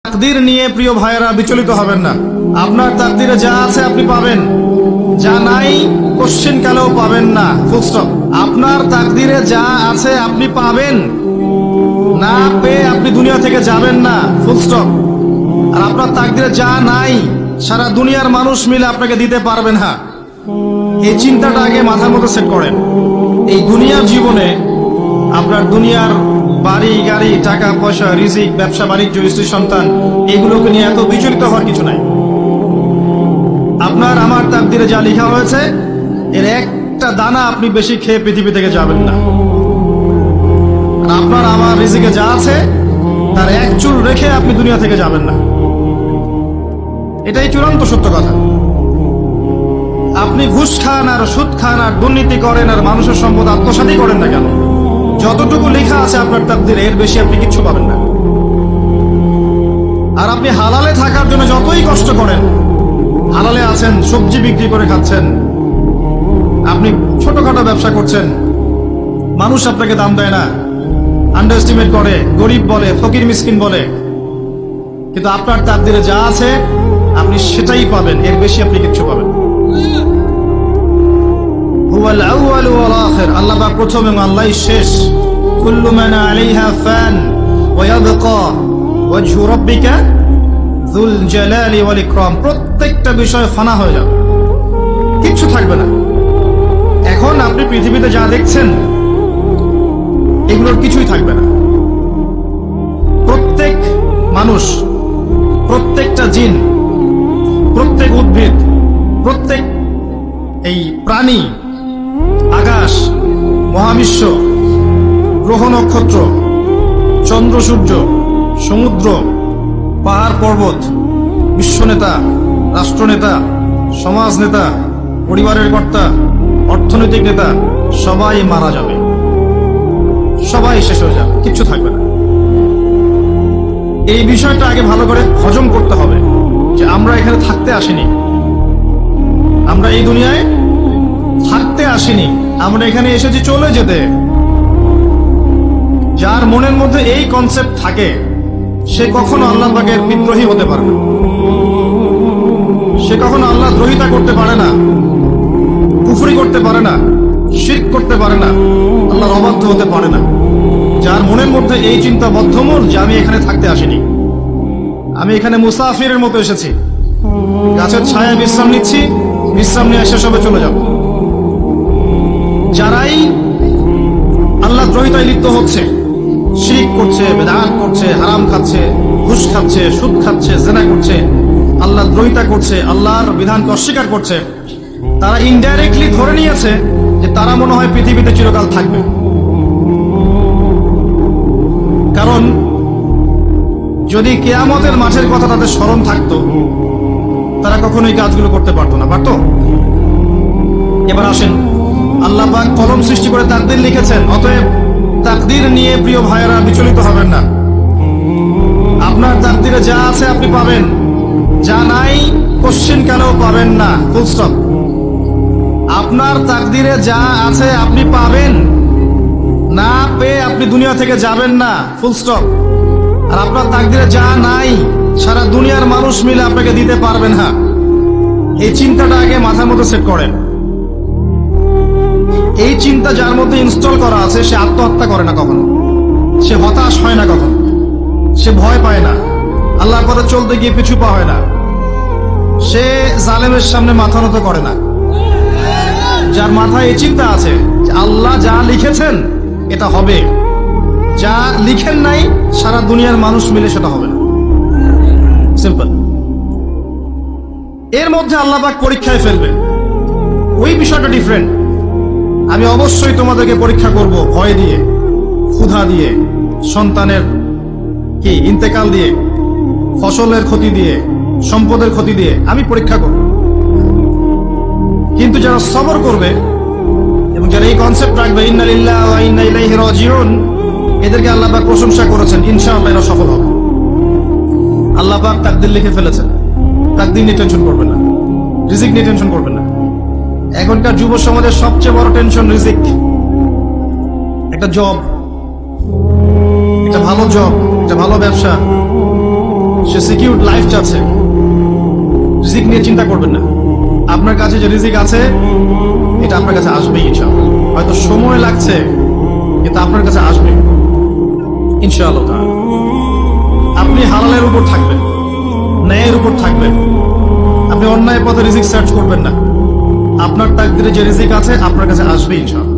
তাকদীর নিয়ে প্রিয় ভাইয়েরা বিচলিত হবেন না। আপনার তাকদীরে যা আছে আপনি পাবেন, যা নাই কোশ্চেন কালেও পাবেন না, ফুল স্টপ। আপনার তাকদীরে যা আছে আপনি পাবেন, না পেয়ে আপনি দুনিয়া থেকে যাবেন না, ফুল স্টপ। আর আপনার তাকদীরে যা নাই সারা দুনিয়ার মানুষ মিলে আপনাকে দিতে পারবে না। এই চিন্তাটা আগে মাথার মধ্যে সেট করেন। এই দুনিয়ার জীবনে আপনার দুনিয়ার বাড়ি গাড়ি টাকা পয়সা রিজিক ব্যবসা বাণিজ্য স্ত্রী সন্তান এগুলোকে নিয়ে এত বিচলিত হওয়ার কিছু নাই। আপনার আমার তাকদীরে যা লেখা হয়েছে এর একটা দানা আপনি বেশি খেয়ে পৃথিবী থেকে যাবেন না। আর আপনার আমার রিজিকে যা আছে তার এক চুল রেখে আপনি দুনিয়া থেকে যাবেন না। এটাই চূড়ান্ত সত্য কথা। আপনি ঘুষ খান আর সুদ খান আর দুর্নীতি করেন আর মানুষের সম্পদ আত্মসাৎ করেন না কেন, যতটুকু লেখা আছে আপনার তাকদীরে এর বেশি আপনি কিচ্ছু পাবেন না। আর আপনি হালালে থাকার জন্য যতই কষ্ট করেন, হালালে আছেন, সবজি বিক্রি করে খাচ্ছেন, আপনি ছোটখাটো ব্যবসা করছেন, মানুষ আপনাকে দাম দেয় না, আন্ডার এস্টিমেট করে, গরিব বলে, ফকির মিসকিন বলে, কিন্তু আপনার তাকদীরে যা আছে আপনি সেটাই পাবেন, এর বেশি আপনি কিচ্ছু পাবেন। হুয়াল আউয়ালু ওয়াল আখির, আল্লাহ পাক প্রথম এবং আল্লাহই শেষ। কুল্লু মান আলাইহা ফান ওয়া ইয়াবকা ওয়াজহু রাব্বিকা যুল জালালি ওয়াল ইকরাম। প্রত্যেকটা বিষয় ফানা হয়ে যাবে, কিচ্ছু থাকবে না। এখন আপনি পৃথিবীতে যা দেখছেন এগুলোর কিছুই থাকবে না। প্রত্যেক মানুষ, প্রত্যেকটা জিন, প্রত্যেক উদ্ভিদ, প্রত্যেক এই প্রাণী, আকাশ, মহাবিশ্ব, গ্রহ নক্ষত্র, চন্দ্র সূর্য, সমুদ্র, পাহাড় পর্বত, বিশ্বনেতা, রাষ্ট্রনেতা, সমাজ নেতা, পরিবারের কর্তা, অর্থনৈতিক নেতা, সবাই মারা যাবে, সবাই শেষ হয়ে যাবে, কিচ্ছু থাকবে না। এই বিষয়টা আগে ভালো করে হজম করতে হবে যে আমরা এখানে থাকতে আসিনি, আমরা এই দুনিয়ায় থাকতে আসিনি, আমরা এখানে এসেছি চলে যেতে। যার মনের মধ্যে এই কনসেপ্ট থাকে সে কখনো আল্লাহ পাকের বিদ্রোহী হতে পারে না, সে কখনো আল্লাহ দ্রোহিতা করতে পারে না, কুফরি করতে পারে না, শিরক করতে পারে না, আল্লাহর অবাধ্য হতে পারে না। যার মনের মধ্যে এই চিন্তা বদ্ধমূল যে আমি এখানে থাকতে আসিনি, আমি এখানে মুসাফিরের মতো এসেছি, গাছের ছায়ায় বিশ্রাম নিচ্ছি, বিশ্রাম নিয়ে শেষ হবে চলে যাব। যারাই আল্লাহ দ্রোহিতায় লিপ্ত হচ্ছে, শিরক করছে, বেদাত করছে, হারাম খাচ্ছে, ঘুষ খাচ্ছে, সুদ খাচ্ছে, জেনা করছে, আল্লাহ দ্রোহিতা করছে, আল্লাহর বিধানকে অস্বীকার করছে, তারা ইনডাইরেক্টলি ধরে নিয়েছে যে তারা মনে হয় পৃথিবীতে চিরকাল থাকবে। কারণ যদি কিয়ামতের মাঠের কথা তাদের স্মরণ থাকতো তারা কখনোই কাজগুলো করতে পারতো না, পারতো? এবার আসেন, আল্লাহ পাক কলম সৃষ্টি করে তাকদীর লিখেছেন, অতএব তাকদীর নিয়ে প্রিয় ভাইয়েরা বিচলিত হবেন না। আপনার তাকদীরে যা আছে আপনি পাবেন, যা নাই কোশ্চেন কালেও পাবেন না, ফুল স্টপ। আপনার তাকদীরে যা আছে আপনি পাবেন, না পেয়ে আপনি দুনিয়া থেকে যাবেন না, ফুল স্টপ। আর আপনার তাকদীরে যা নাই সারা দুনিয়ার মানুষ মিলে আপনাকে দিতে পারবেন না। এই চিন্তাটা আগে মাথার মধ্যে সেট করেন। এই চিন্তা যার মধ্যে ইনস্টল করা আছে সে আত্মহত্যা করে না কখনো, সে হতাশ হয় না কখনো, সে ভয় পায় না, আল্লাহর পথে চলতে গিয়ে পিছু পা হয় না, সে জালেমের সামনে মাথা নত করে না। যার মাথায় এই চিন্তা আছে যে আল্লাহ যা লিখেছেন এটা হবে, যা লিখেন নাই সারা দুনিয়ার মানুষ মিলে সেটা হবে না, সিম্পল। এর মধ্যে আল্লাহ পাক পরীক্ষায় ফেলবে, ওই বিষয়টা ডিফারেন্ট। আমি অবশ্যই তোমাদেরকে পরীক্ষা করব, ভয় দিয়ে, ক্ষুধা দিয়ে, সন্তানের কি ইন্তেকাল দিয়ে, ফসলের ক্ষতি দিয়ে, সম্পদের ক্ষতি দিয়ে আমি পরীক্ষা করব। কিন্তু যারা সবর করবে এবং যারা এই কনসেপ্ট রাখবে ইন্না লিল্লাহি ওয়া ইন্না ইলাইহি রাজিউন, এদেরকে আল্লাহ পাক প্রশংসা করেছেন, ইনশাআল্লাহ এরা সফল হবে। আল্লাহ পাক তাকদীর লিখে ফেলেছেন, তাকদীর নিয়ে টেনশন করবেন না, রিজিক নিয়ে টেনশন করবেন না। এখনকার যুব সমাজের সবচেয়ে বড় টেনশন রিজিক। একটা জব, একটা ভালো জব, একটা ভালো ব্যবসা, সে সিকিউরড লাইফ চাচ্ছে, রিজিক নিয়ে চিন্তা করবেন না। আপনার কাছে যে রিজিক আছে এটা আপনার কাছে আসবেই ইনশাআল্লাহ। হয়তো সময় লাগছে কিন্তু আপনার কাছে আসবে ইনশাআল্লাহ তাআলা। আপনি হালালের উপর থাকবেন, ন্যায়ের উপর থাকবেন, আপনি অন্যায় পথে রিজিক সার্চ করবেন না। আপনার তাকদিরে যে রিজিক আছে আপনার কাছে আসবে ইনশাআল্লাহ।